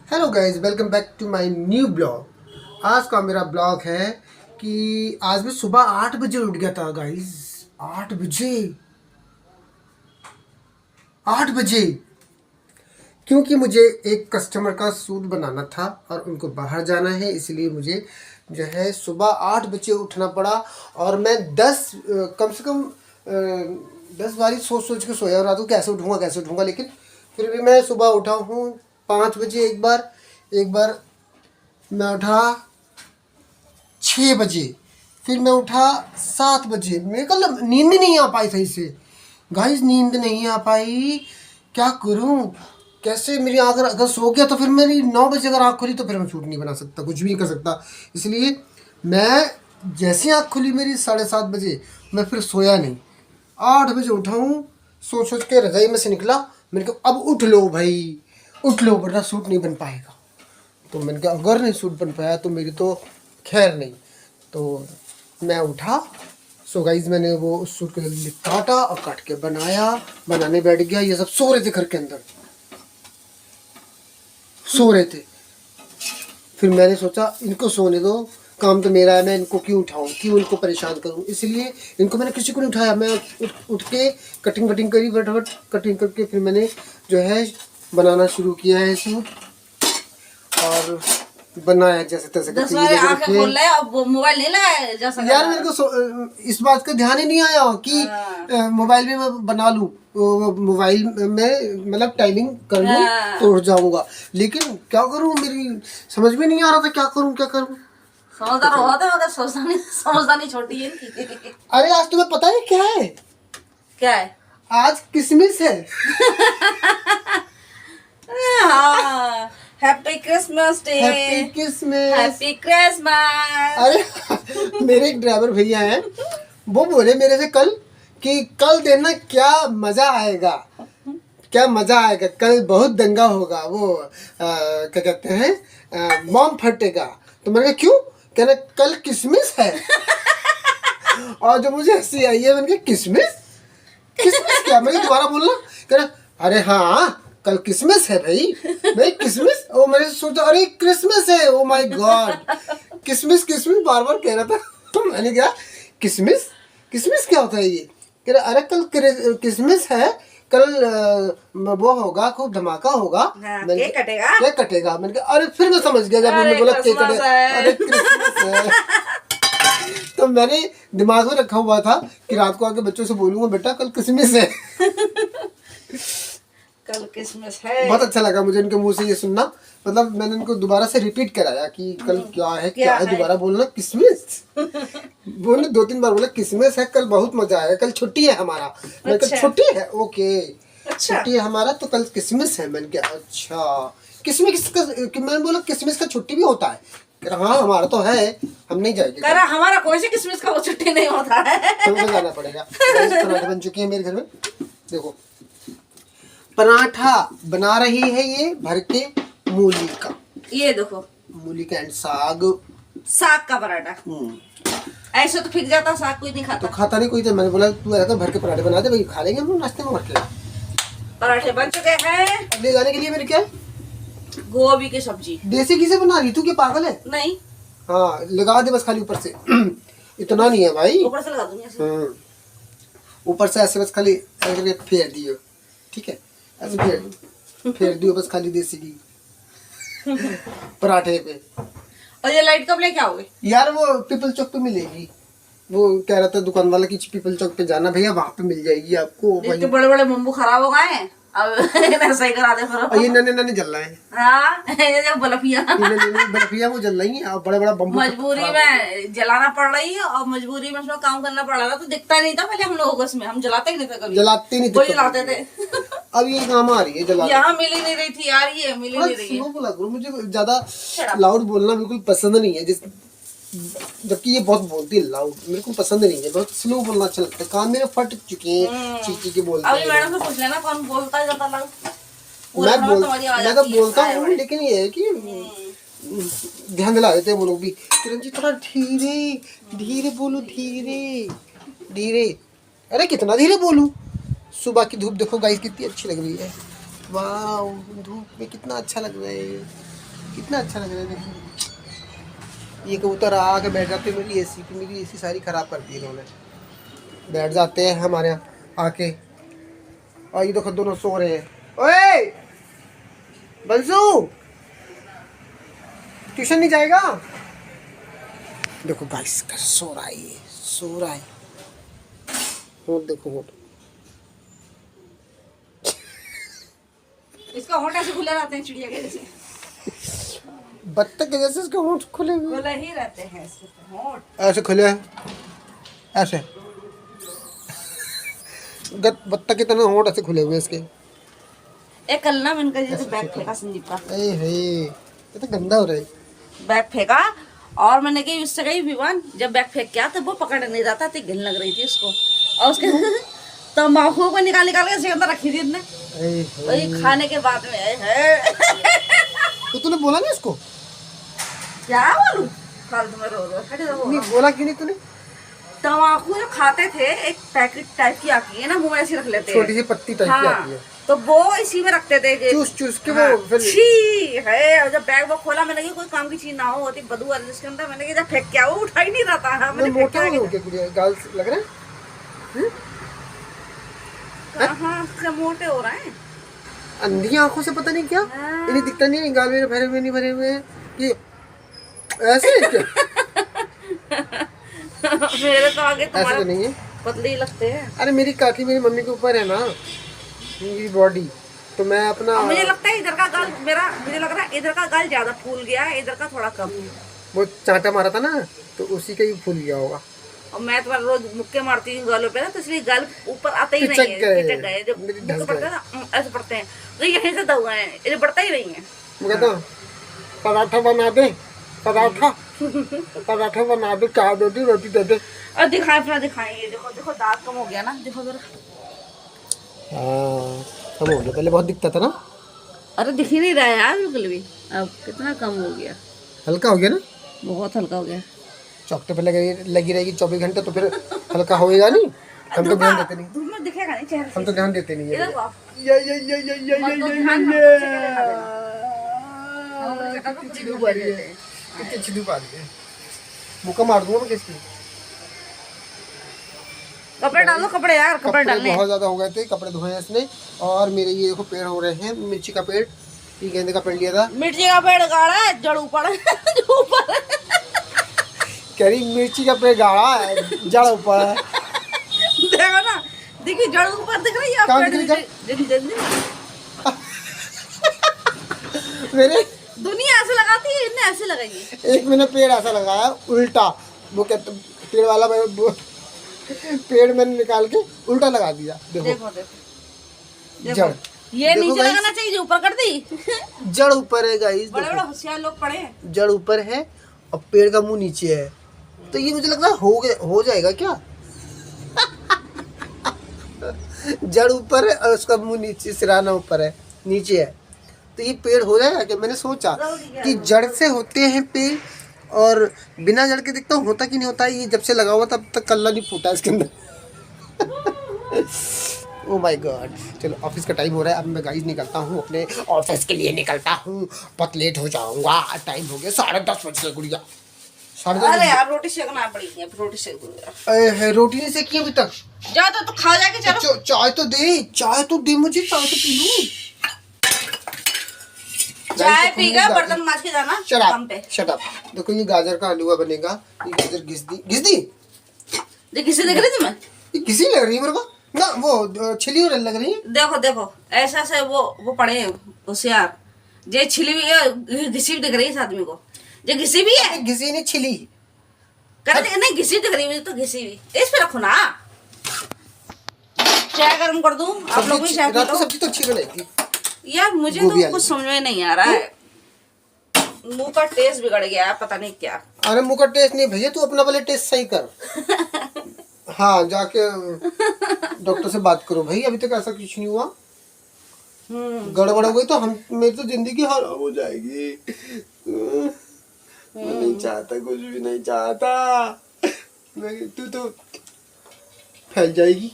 Hello guys, welcome back to my new blog. आज का मेरा ब्लॉग है कि आज मैं सुबह 8 बजे उठ गया था गाइस। 8 बजे, 8 बजे, क्योंकि मुझे एक कस्टमर का सूट बनाना था और उनको बाहर जाना है, इसलिए मुझे जो है सुबह 8 बजे उठना पड़ा। और मैं कम से कम 10 बारी सोच सोच के सोया रहा था कैसे उठूँगा, लेकिन फिर भी मैं सुबह उठा हूँ 5 बजे। एक बार मैं उठा 6 बजे, फिर मैं उठा 7 बजे। मेरे को नींद नहीं आ पाई सही से गाइस, नींद नहीं आ पाई। क्या करूं, कैसे मेरी आँख, अगर सो गया तो फिर मेरी 9 बजे अगर आँख खुली तो फिर मैं शूट नहीं बना सकता, कुछ भी नहीं कर सकता। इसलिए मैं जैसे आँख खुली मेरी 7:30 बजे, मैं फिर सोया नहीं। 8 बजे उठा हूँ, सोच सोच के रजाई में से निकला। मैंने कहा अब उठ लो भाई, उठ लो वरना सूट नहीं बन पाएगा। तो मैंने कहा अगर नहीं सूट बन पाया तो मेरी तो खैर नहीं। तो मैं उठा। सो गाइज मैंने वो सूट के लिए काटा और काट के बनाने बैठ गया। ये सब सो रहे थे, घर के अंदर सो रहे थे। फिर मैंने सोचा इनको सोने दो, काम तो मेरा है, मैं इनको क्यों उठाऊं, क्यों इनको परेशान करूं। इसलिए इनको मैंने किसी को नहीं उठाया। मैं उठ के कटिंग करी, फटाफट कटिंग करके फिर मैंने जो है बनाना शुरू किया है सूट। और बनाया जैसे तैसे आंखें खोल ले, अब मोबाइल नहीं लगाया जैसा यार। मेरे को इस बात का ध्यान ही नहीं आया कि मोबाइल में मैं बना लूं, मोबाइल में मतलब टाइमिंग कर लूं तो उठ जाऊंगा। लेकिन क्या करूं, मेरी समझ में नहीं आ रहा था क्या करूं। समझदार होते मगर समझदारी छोटी है। अरे आज तुम्हें पता है क्या है? क्या है? आज किसमिस है। हाँ, हैप्पी क्रिसमस डे, हैप्पी किसमिस, हैप्पी क्रिसमस। अरे मेरे एक ड्राइवर भैया हैं, वो बोले मेरे से कल कि कल देखना क्या मजा आएगा, कल बहुत दंगा होगा, वो क्या कहते हैं, बम फटेगा। तो मैंने कहा क्यों? कहना कल किसमिस है। और जो मुझे हंसी आई है, मैंने कहा किसमिस क्या? मैंने दोबारा बोलना। कहना अरे हाँ कल क्रिसमस है भाई किसमिस। ओ मैंने सोचा अरे क्रिसमस है, ओ माय गॉड, किसमिस बार बार कह रहा था। तो मैंने कहा किसमिस क्या होता है ये? कह रहा अरे कल किसमिस है, कल वो होगा, खूब धमाका होगा, केक कटेगा। मैंने कहा अरे फिर मैं समझ गया जब मैंने बोला केक कटेगा, अरे क्रिसमस है। तो मैंने दिमाग में रखा हुआ था कि रात को आके बच्चों से बोलूंगा बेटा कल किसमिस है। कल क्रिसमस है। बहुत अच्छा लगा मुझे इनके मुंह से ये सुनना। मतलब मैंने इनको दोबारा से रिपीट कराया कि कल क्या है, दोबारा बोलना किसमिस। बोलने 2-3 बार बोला किसमिस है, कल बहुत मजा आएगा, कल छुट्टी है हमारा। मैं कल छुट्टी है, ओके छुट्टी है हमारा, तो कल किसमिस है। मैंने कहा अच्छा किसमिस का, मैंने बोला किसमिस का छुट्टी भी होता है? हाँ हमारा तो है, हम नहीं जाएंगे। हमारा कोई से किसमिस का वो छुट्टी नहीं होता है, हमको जाना पड़ेगा। पराठे बन चुके हैं मेरे घर में, देखो पराठा बना रही है ये भर के मूली का। ये देखो मूली का एंड साग का पराठा। ऐसे तो फिक जाता, साग कोई नहीं खाता। तो खाता नहीं कोई, तो मैंने बोला तू ऐसा भर के पराठे बना दे भाई, खा लेंगे हम नाश्ते में भर के। पराठे बन चुके हैं। ले जाने के लिए मेरे क्या गोभी की सब्जी। देसी घी से बना रही तू, क्या पागल है? नहीं, हाँ लगा दे बस खाली ऊपर से। इतना नहीं है भाई, ऊपर से लगा दूंगी ऐसे। ऊपर से ऐसे बस खाली ऐसे फेर दियो, ठीक है, ऐसे फेर दियो बस खाली देसी घी पराठे पे। और ये लाइट कब लेके आओगे? यार वो पीपल चौक पे मिलेगी, वो कह रहा था दुकान वाला कि पीपल चौक पे जाना भैया, वहाँ पे मिल जाएगी आपको। इतने बड़े बड़े बम्बू खराब हो गए हैं, अब सही करा दे फिर। ये नन्हे जल रहे हैं। हाँ, ये जो बर्फिया वो जल रही है, और बड़ा बम्बू मजबूरी में जलाना पड़ रही है, और मजबूरी में उसमें काम करना पड़ रहा था। तो दिखता नहीं था पहले हम लोगों को, इसमें हम जलाते ही नहीं थे, कभी जलाते नहीं थे, कोई जलाते थे। अब ये काम आ रही है जला। यहाँ मिल ही नहीं रही थी यार, ये मिल ही नहीं रही है। बोला करो, मुझे ज्यादा लाउड बोलना बिल्कुल पसंद नहीं है, जबकि ये बहुत बोलती है लाउड, मेरे को पसंद नहीं है। बहुत स्लो बोलना अच्छा लगता है, कान मेरे फट चुके हैं चीची के बोलते हैं। अभी मैडम से पूछ लेना कौन बोलता है ज्यादा लाउड। मैं तो बोलता हूँ, लेकिन ये है कि ध्यान दिला देते हैं वो लोग भी, किरण जी थोड़ा धीरे बोलो, धीरे। अरे कितना धीरे बोलूं? सुबह की धूप देखो गाइस कितनी अच्छी लग रही है, वाह धूप में कितना अच्छा लग रहा है। कितना अच्छा लग रहा है देखिए। ये कबूतर आके बैठ जाते हैं मेरी एसी की, मेरी एसी सारी खराब कर दी इन्होंने। बैठ जाते हैं हमारे यहाँ आके, और ये देखो दोनों सो रहे हैं। ओए बंसू, ट्यूशन नहीं जाएगा? देखो गाइस सो रहा है, ये सो रहा है। होठ देखो होठ। इसका होठ ऐसे खुले रहते हैं चिड़िया के जैसे, बत्तख के जैसे इसके होठ खुले हुए खुले ही रहते हैं इसके तो होठ। ऐसे खुले हैं ऐसे। बत्तख के तरह होठ ऐसे खुले हुए इसके। एक कल ना मैंने जैसे बैग फेंका संदीप का, ये तो गंदा हो रहा है। बैग फेंका और मैंने कही उससे कही विवान जब बैग फेंक के तो वो पकड़ नहीं जाता थी, घिन लग रही थी उसको, और उसके तम्बाकू को निकाल निकाल के इसके अंदर रखी थी उसने, वही खाने के बाद में है। तो तूने बोला नहीं इसको? क्या बोलूं, फालतू में रो रहे नहीं बोला क्यों नहीं तूने? तम्बाकू जो खाते थे एक पैकेट टाइप की आती है ना, मुंह में ऐसी रख लेते हैं, छोटी सी पत्ती टाइप की आती है, तो वो इसी में रखते थे चूस चूस के हाँ, वो फिर छी है। और जब बैग वो खोला मैंने कहा कोई काम की चीज ना हो, होती बदबू आ रही जिसके अंदर, मैंने कहा जब फेंक क्या वो उठा ही नहीं रहा था। मैंने मोटा हो गया कुछ गाल लग रहा है। कहाँ से मोटे हो रहे हैं, अंधी आंखों से पता नहीं क्या, इन्हें दिखता नहीं है गाल मेरे भरे हुए नहीं भरे हुए हैं ये ऐसे क्या? मेरे तो आगे ऐसे तो नहीं है, पतले ही लगते हैं। अरे मेरी काकी मेरी मम्मी के ऊपर है ना मेरी बॉडी, तो मैं अपना मुझे लगता है इधर का गाल मेरा, मुझे लग रहा है इधर का गाल ज्यादा फूल गया है, इधर का थोड़ा कम। वो चांटा मारा था ना तो उसी का ही फूल गया होगा। और मैं तुम्हारा रोज मुक्के मारती हूँ गालों पे ना, तो इसलिए गाल ऊपर आते ही नहीं पिचक है, गए, पिचक गए। जब मेरी मुक्के ढस पड़ते हैं ना ऐसे पड़ते हैं, तो यहीं से दबा है, ये बढ़ता ही नहीं है। मैं कहता हूँ पराठा बना दे, पराठा बना दे, चाय दे दे, रोटी दे दे। और दिखाएं अपना दिखाएं, ये देखो देखो दांत कम हो गया ना, देखो जरा। हाँ कम हो गया, पहले बहुत दिखता था ना। अरे दिख ही नहीं रहा है यार बिल्कुल भी, अब कितना कम हो गया, हल्का हो गया ना, बहुत हल्का हो गया। चौकटे पे लगी रहेगी 24 घंटे तो फिर हल्का होएगा नहीं। हम तो ध्यान देते नहीं, धूप में दिखेगा नहीं चेहरे हम तो ध्यान देते नहीं से। है। देखो कितनी अच्छी धूप आ रही है, मुक्का मार दूंगा मैं किसकी। कपड़े डालो, कपड़े यार, कपड़े डालने बहुत ज्यादा हो गए थे, कपड़े धोए इसने। और मेरे ये देखो पेड़ हो रहे हैं, मिर्ची का पेड़, ये गेंदे का पेड़ लिया था। मिर्ची का पेड़ गाड़ा है, जड़ ऊपर ऊपर कह रही मिर्ची का पेड़ गाढ़ा है, जड़ ऊपर है। देखो ना, देखिए जड़ ऊपर दिख रही है मेरे दुनिया ऐसे लगाती है, इनने ऐसे लगाई है। एक मैंने पेड़ ऐसा लगाया उल्टा, वो कहते पेड़ वाला पेड़ मैंने निकाल के उल्टा लगा दिया। देखो देखो देखो जड़, ये देखो नीचे guys, लगाना चाहिए, जो ऊपर कर दी। जड़ ऊपर है गाइस, बड़े बड़े होशियार लोग पड़े हैं। जड़ ऊपर है और पेड़ का मुंह नीचे है, तो ये मुझे लगता है हो जाएगा क्या। जड़ ऊपर है और उसका मुंह नीचे, सिराना ऊपर है, नीचे है, तो ये पेड़ हो जाएगा क्या। मैंने सोचा कि जड़ से होते हैं पेड़, और बिना जड़ के देखता हूँ होता कि नहीं होता। ये जब से लगा हुआ तब तक कल्ला नहीं फूटा इसके अंदर। Oh my God. चलो ऑफिस का टाइम हो रहा है, अब मैं गाइस निकलता हूँ, अपने ऑफिस के लिए निकलता हूँ, बहुत लेट हो जाऊंगा। टाइम हो गया 10:30 बजे गुड़िया, 10:30। अरे यार रोटी सेकना पड़ेगी, रोटी सेक दूँ यार। रोटी नहीं सेकी अभी तक। जा तो खा जाके चलो। चाय तो दे, चाय तो दे मुझे, चाय तो पी लूं। चाय पी गया, बर्तन मांज के जाना काम पे। Shut up. देखो ये गाजर का हलवा बनेगा, ये गाजर घिस दी। ये किसे देख रही थी मैं? ये किसी लग रही है मेरे को ना, वो छिली हुई लग रही है। देखो देखो ऐसा से वो पड़े होशियार, जे छिली हुई है, घिसी भी दिख रही है इस आदमी को, जे घिसी भी है। घिसी नहीं छिली कर नहीं, घिसी दिख रही है तो घिसी भी। इस पे रखो ना, चाय गर्म कर दूं, आप लोग भी चाय पी लो। सब्जी तो अच्छी बनाई थी यार, मुझे तो कुछ समझ में नहीं आ रहा है, मुंह का टेस्ट बिगड़ गया है, पता नहीं क्या। अरे मुंह का टेस्ट नहीं भैया, तू अपना वाले टेस्ट सही कर। हाँ जाके डॉक्टर से बात करो भाई, अभी तक ऐसा कुछ नहीं हुआ। गड़बड़ हो गई तो मेरी तो जिंदगी खराब हो जाएगी। मैं नहीं चाहता, कुछ भी नहीं चाहता। तू तो फैल जाएगी,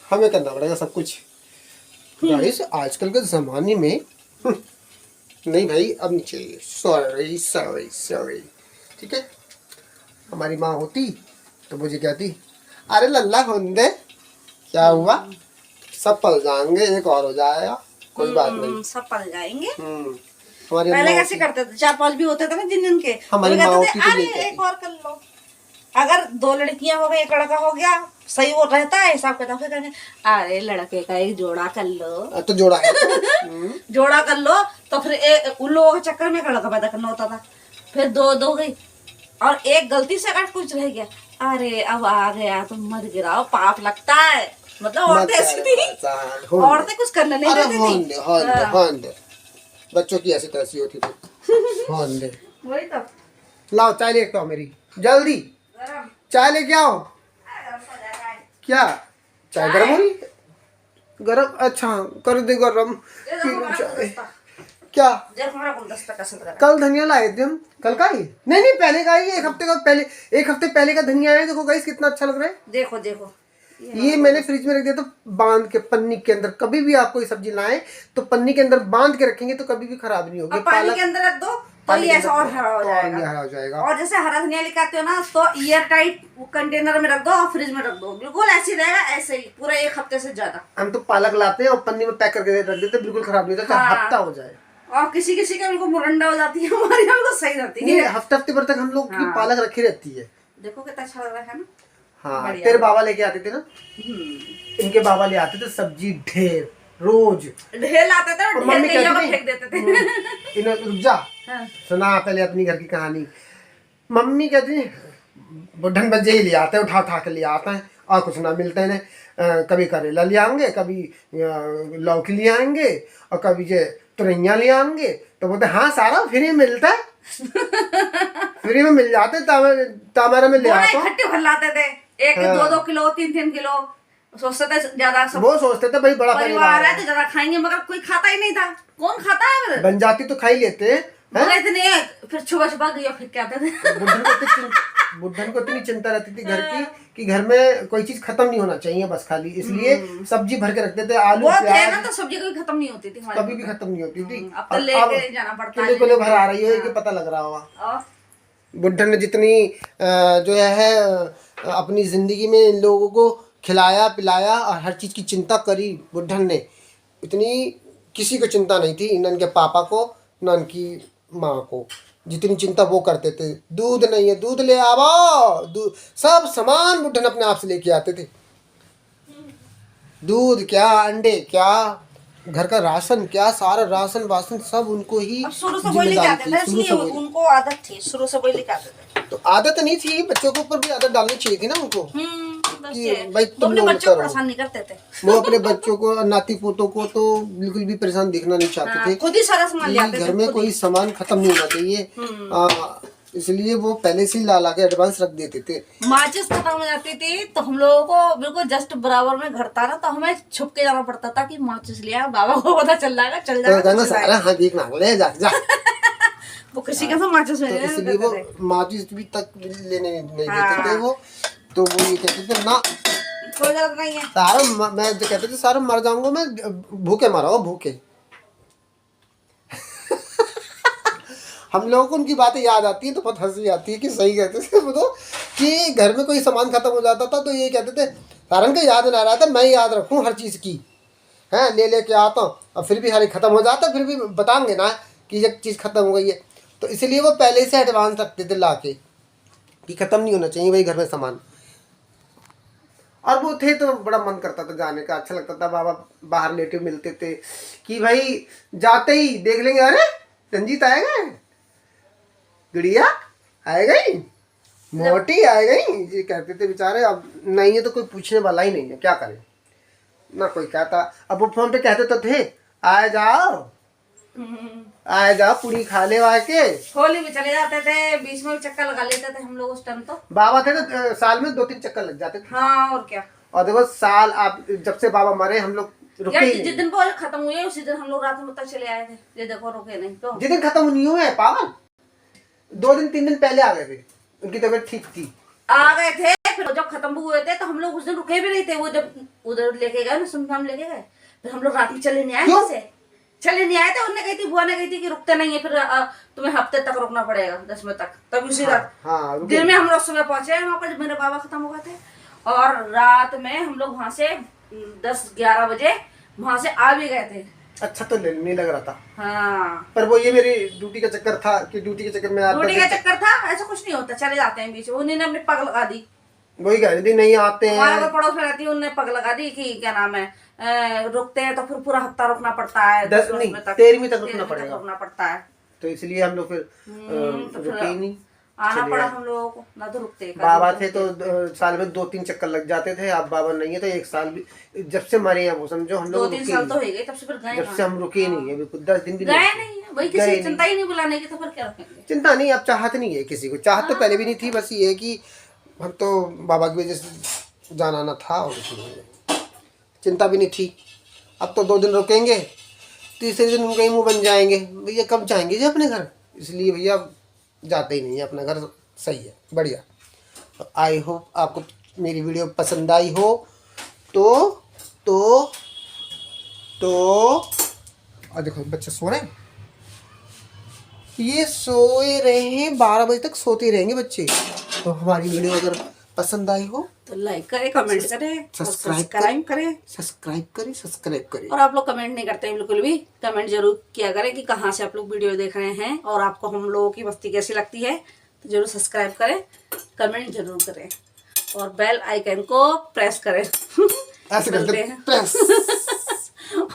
हमें करना पड़ेगा सब कुछ। गाइस आजकल के जमाने में नहीं भाई अब नहीं चाहिए, सॉरी सॉरी सॉरी। ठीक है, हमारी माँ होती तो मुझे कहती अरे लल्ला होने दे, क्या हुआ, सब पल जाएंगे, एक और हो जाएगा, कोई बात नहीं। सब पल जाएंगे। हमारी पहले अम्मा कैसे करते थे, 4-5 भी होते थे ना जिन जिन के, हमारी तो माँ कहते होती थे तो अरे नहीं कहती। एक और कर लो। अगर 2 लड़कियां हो गई, 1 लड़का हो गया, सही वो रहता है हिसाब किताब, फिर कहेंगे अरे लड़के का एक जोड़ा कर लो। तो जोड़ा है तो जोड़ा कर लो, तो फिर उन लोगों के चक्कर में 1 लड़का पैदा करना होता था। फिर 2 गई, और एक गलती से अगर कुछ रह गया, अरे अब आ गया तो मत गिराओ, पाप लगता है। मतलब औरतें ऐसी थी, औरतें कुछ करने नहीं अरे देती होने थी। दे, होने दे, होने दे, बच्चों की ऐसी तैसी होती थी, होने दे। वही तो। लाओ चाय लेके आओ मेरी, जल्दी गरम चाय लेके आओ। हो जाएगा है। क्या चाय गर्म हो रही, गरम, अच्छा कर दे गरम। ये देखो हमारा गुलदस्ता, क्या देखो हमारा गुलदस्ता कैसा लग रहा है। कल धनिया लाए थे हम, कल का ही नहीं नहीं पहले का ही, 1 हफ्ते का पहले, 1 हफ्ते पहले का धनिया है। देखो गाइस कितना अच्छा लग रहा है। देखो देखो, ये मैंने फ्रिज में रख दिया, तो बांध के पन्नी के अंदर, कभी भी आप कोई सब्जी लाएं तो पन्नी के अंदर बांध के रखेंगे तो कभी भी खराब नहीं होगी। अब पानी के अंदर रख दो तो ये ऐसा और हरा हो जाएगा। ये हरा हो जाएगा। और जैसे हरा धनिया लेके आते हो ना, तो एयर टाइट कंटेनर में रख दो और फ्रिज में रख दो, बिल्कुल ऐसे ही रहेगा, ऐसे ही पूरा 1 हफ्ते से ज्यादा। हम तो पालक लाते हैं और पन्नी में पैक करके रख देते हैं, बिल्कुल खराब नहीं होता, हाँ। हफ्ता हो जाए। और किसी किसी का बिल्कुल मुरंडा हो जाती है, हमारे यहाँ तो सही रहती है। हफ्ते हफ्ते भर तक हम लोग की हाँ। पालक रखी रहती है। देखो कितना अच्छा लग रहा है ना। हाँ बढ़िया। तेरे बाबा लेके आते थे ना, इनके बाबा ले आते थे सब्जी ढेर, रोज ढेर लाते थे और और ढेर मम्मी कईयों को कहती फेंक देते थे। इन्हें रुक जा, हाँ। सुना पहले अपनी घर की कहानी। मम्मी कहती बुढ़न बजे ही ले आते हैं, उठा उठा के ले आते हैं, और कुछ ना मिलते हैं। कभी करेला ले आएंगे, कभी लौकी ले आएंगे, और कभी जे तुरैया ले आएंगे। तो बोलते हाँ सारा फ्री में मिलता है, फ्री में मिल जाते, तामेरा में ले वो ना आता हूँ। इकट्ठे भर लाते थे, 1-2 किलो 3-3 किलो, सोचते थे ज्यादा सब वो सोचते थे भाई बड़ा परिवार है तो ज्यादा खाएंगे, मगर कोई खाता ही नहीं था। कौन खाता है फिर? बन जाती तो खा ही लेते हैं। मगर इतने फिर छुपा छुपा गई फिर क्या आते थे। बुढ़न को इतनी चिंता रहती थी घर की कि घर में कोई चीज खत्म नहीं होना चाहिए बस, खाली इसलिए सब्जी भर के रखते थे। आलू वो थे प्याज ना, तो सब्जी कभी खत्म नहीं होती थी हमारे कभी भी खत्म नहीं होती थी। अब तो लेके जाना पड़ता है। किलो भर आ रही है कि पता लग रहा होगा। और बुढ़न ने जितनी जो है अपनी जिंदगी में इन लोगों को खिलाया पिलाया और हर चीज की चिंता करी बुढ़न ने, इतनी किसी को चिंता नहीं थी, न इनके पापा को न इनकी माँ को। जितनी चिंता वो करते थे, दूध नहीं है दूध ले आओ, दूध सब सामान बुढ़न अपने आप से लेके आते थे, दूध क्या अंडे क्या घर का राशन क्या, सारा राशन वासन सब उनको ही अब शुरू से वही लेके आते थे, इसलिए उनको आदत थी, शुरू से वही लेके आते थे। तो आदत नहीं थी, बच्चों के ऊपर भी आदत डालनी चाहिए थी ना उनको बस कि ये। भाई तो तुम अपने लोग बच्चों को करो। परेशान नहीं करते थे। वो अपने बच्चों को नाती पोतों को तो बिल्कुल भी परेशान दिखना नहीं चाहते हाँ, थे खुद ही सारा सामान ले कि आते थे, घर में खुद कोई ही। सामान खत्म नहीं होना चाहिए। इसलिए वो पहले से ही ला ला के एडवांस रख देते थे। माचिस खत्म हो जाती थी तो हम लोगों को बिल्कुल जस्ट बराबर में घर था ना, तो हमें छुप के जाना पड़ता था कि माचिस लिया, बाबा को पता चल जाएगा, चल तो जाएगा कहना तो चल सारा जाएगा। हाँ देख ना ले जा जा। वो किसी का तो माचिस तो में इसलिए वो माचिस भी तक लेने नहीं देते हाँ। थे वो। तो वो ये कहते थे ना कोई जरूरत नहीं है। सारा मैं जो कहते थे सारा मर जाऊंगा मैं, भूखे मरा हो भूखे। हम लोगों को उनकी बातें याद आती है तो बहुत हंसी आती है कि सही कहते थे वो तो, कि घर में कोई सामान खत्म हो जाता था तो ये कहते थे सारन का याद ना रहा था, मैं याद रखूं हर चीज़ की है, ले लेके आता हूँ और फिर भी हर एक खत्म हो जाता, फिर भी बताएंगे ना कि ये चीज़ खत्म हो गई है। तो इसलिए वो पहले से एडवांस रखते थे ला के कि ख़त्म नहीं होना चाहिए भाई घर में सामान। और वो थे तो बड़ा मन करता था जाने का, अच्छा लगता था। बाबा बाहर लेटे मिलते थे कि भाई जाते ही देख लेंगे, अरे रंजीत आए गए, गुड़िया आए गई, मोटी आए गई, ये कहते थे बेचारे। अब नहीं है तो कोई पूछने वाला ही नहीं है, क्या करें ना कोई कहता। अब वो फोन पे कहते तो थे आ जाओ पूरी खा ले वहाँ के। होली में चले जाते थे, बीच में भी चक्कर लगा लेते थे हम लोग उस टाइम तो। बाबा थे तो साल में 2-3 चक्कर लग जाते थे। हाँ और क्या। और देखो साल आप जब से बाबा मरे हम लोग रुके यार ही जिस नहीं। दिन वो खत्म हुई है उसी दिन हम लोग रात में तक चले आए थे, ये देखो रुके नहीं तो। जिस दिन खत्म नहीं हुए हैं पावन 2-3 दिन पहले आ गए थे, उनकी तबीयत ठीक थी, आ गए थे। फिर जब खत्म हुए थे तो हम लोग उस दिन रुके भी नहीं थे, वो जब उधर लेके गए ना सुनसान लेके गए, फिर हम लोग रात में चले नहीं आए क्यों? से। चले नहीं आए थे, उनने कही थी, बुआ ने कही थी कि रुकते नहीं है, फिर तुम्हें हफ्ते तक रुकना पड़ेगा, 10वें तक। तब उसी रात हाँ दिन में हम लोग सुबह पहुंचे वहां पर, जब मेरे बाबा खत्म हो गए थे, और रात में हम लोग वहां से 10-11 बजे वहां से आ भी गए थे। अच्छा तो नहीं लग रहा था। हाँ, पर वो ये मेरी ड्यूटी का चक्कर था कि ड्यूटी के चक्कर में ड्यूटी का चक्कर था, ऐसा कुछ नहीं होता, चले जाते हैं बीच में। उन्होंने अपनी पग लगा दी, वही कह रही थी नहीं आते हैं। हमारे अगर पड़ोस में रहती है, उन्होंने पग लगा दी कि क्या नाम है, रुकते हैं तो फिर पूरा हफ्ता रुकना पड़ता है, 13वीं तक रुकना पड़ता है। तो इसलिए हम लोग फिर तो रुके ही नहीं, आना चले पड़ा आए। हम लोगों को, ना तो रुकते। बाबा थे तो साल में 2-3 चक्कर लग जाते थे, अब बाबा नहीं है तो 1 साल भी, जब से मरे हैं वो समझो हम लोग 2-3 साल तो हो गए, तब से फिर गए जब से हम रुके नहीं है बिल्कुल, 10 दिन भी गए नहीं नहीं है, वही किसी की चिंता ही नहीं बुलाने की, तो फिर क्या रखेंगे। चिंता नहीं, अब चाहत नहीं है किसी को, चाहत तो पहले भी नहीं थी, बस ये है कि हम तो बाबा की वजह से जाना आना था और कुछ नहीं है, चिंता भी नहीं थी। अब तो 2 दिन रुकेंगे, तीसरे दिन उनका ही मुँह बन जाएंगे, भैया कब जाएंगे जी अपने घर, इसलिए भैया जाते ही नहीं है अपना घर। सही है, बढ़िया। आई होप आपको मेरी वीडियो पसंद आई हो तो और देखो बच्चे सो रहे हैं, ये सोए रहे हैं, 12 बजे तक सोते रहेंगे बच्चे। तो हमारी वीडियो अगर पसंद आई हो तो लाइक करें, कमेंट करें, सब्सक्राइब करें। और आप लोग कमेंट नहीं करते हैं बिल्कुल भी, कमेंट जरूर किया करें कि कहाँ से आप लोग वीडियो देख रहे हैं और आपको हम लोगों की मस्ती कैसी लगती है। तो जरूर सब्सक्राइब करें, कमेंट जरूर करें और बेल आइकन को प्रेस करें। ऐसे करते हैं प्रेस।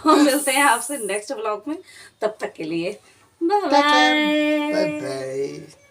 और मिलते हैं आपसे नेक्स्ट ब्लॉग में, तब तक के लिए बाय बाय। Bye bye.